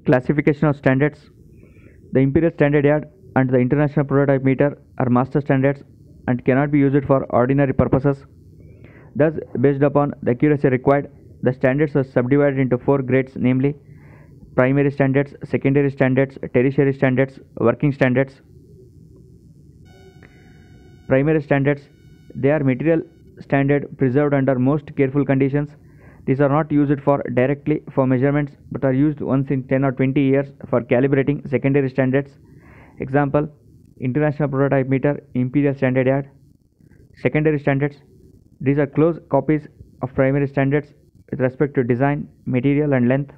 Classification of standards. The Imperial Standard Yard and the International Prototype Meter are master standards and cannot be used for ordinary purposes. Thus, based upon the accuracy required, the standards are subdivided into four grades, namely primary standards, secondary standards, tertiary standards, working standards. Primary standards, they are material standard preserved under most careful conditions. These are not used for directly for measurements but are used once in 10 or 20 years for calibrating secondary standards. Example, International Prototype Meter, Imperial Standard Yard. Secondary standards, these are close copies of primary standards with respect to design, material and length.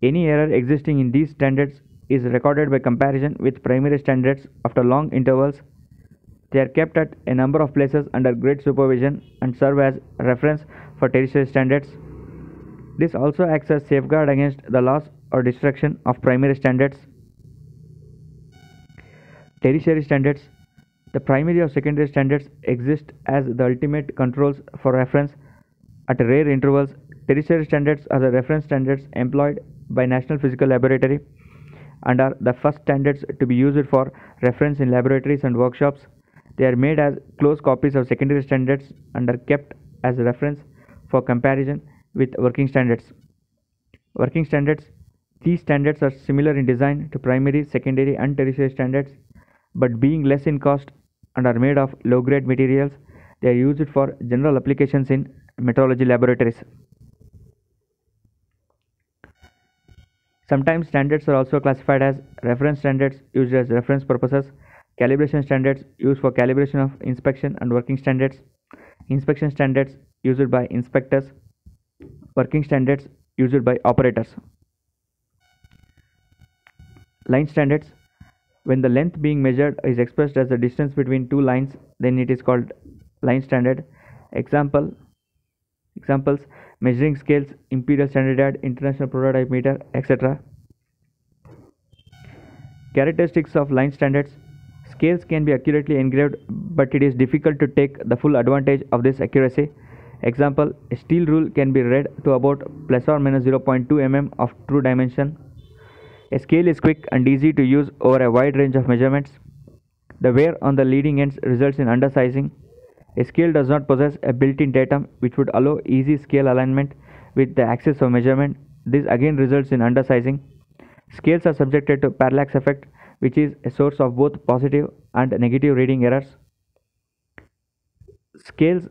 Any error existing in these standards is recorded by comparison with primary standards after long intervals. They are kept at a number of places under great supervision and serve as reference for tertiary standards. This also acts as safeguard against the loss or destruction of primary standards. Tertiary standards. The primary or secondary standards exist as the ultimate controls for reference at rare intervals. Tertiary standards are the reference standards employed by National Physical Laboratory and are the first standards to be used for reference in laboratories and workshops. They are made as close copies of secondary standards and are kept as reference for comparison with working standards. Working standards. These standards are similar in design to primary, secondary and tertiary standards, but being less in cost and are made of low-grade materials, they are used for general applications in metrology laboratories. Sometimes standards are also classified as reference standards used as reference purposes, calibration standards used for calibration of inspection and working standards, inspection standards used by inspectors, working standards used by operators. Line standards. When the length being measured is expressed as the distance between two lines, then it is called line standard. Examples, measuring scales, Imperial Standard Yard, International Prototype Meter, etc. Characteristics of line standards. Scales can be accurately engraved, but it is difficult to take the full advantage of this accuracy. Example, a steel rule can be read to about plus or minus 0.2 mm of true dimension. A scale is quick and easy to use over a wide range of measurements. The wear on the leading ends results in undersizing. A scale does not possess a built-in datum which would allow easy scale alignment with the axis of measurement. This again results in undersizing. Scales are subjected to parallax effect, which is a source of both positive and negative reading errors. Scales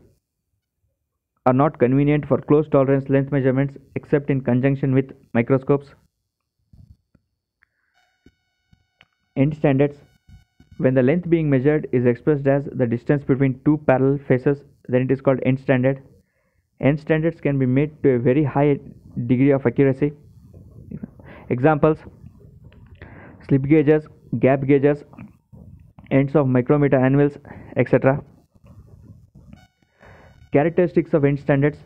are not convenient for close tolerance length measurements except in conjunction with microscopes. End standards. When the length being measured is expressed as the distance between two parallel faces, then it is called end standard. End standards can be made to a very high degree of accuracy. Examples, slip gauges, gap gauges, ends of micrometer anvils, etc. Characteristics of end standards.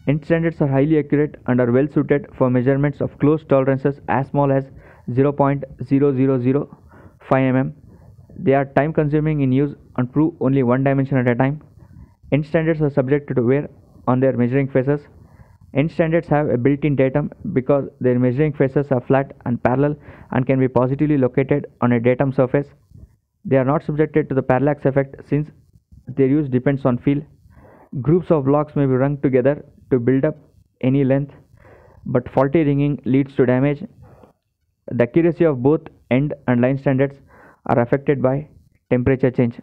End standards are highly accurate and are well suited for measurements of close tolerances as small as 0.0005 mm. They are time consuming in use and prove only one dimension at a time. End standards are subject to wear on their measuring faces. End standards have a built-in datum because their measuring faces are flat and parallel and can be positively located on a datum surface. They are not subjected to the parallax effect since their use depends on feel. Groups of blocks may be rung together to build up any length, but faulty ringing leads to damage. The accuracy of both end and line standards are affected by temperature change.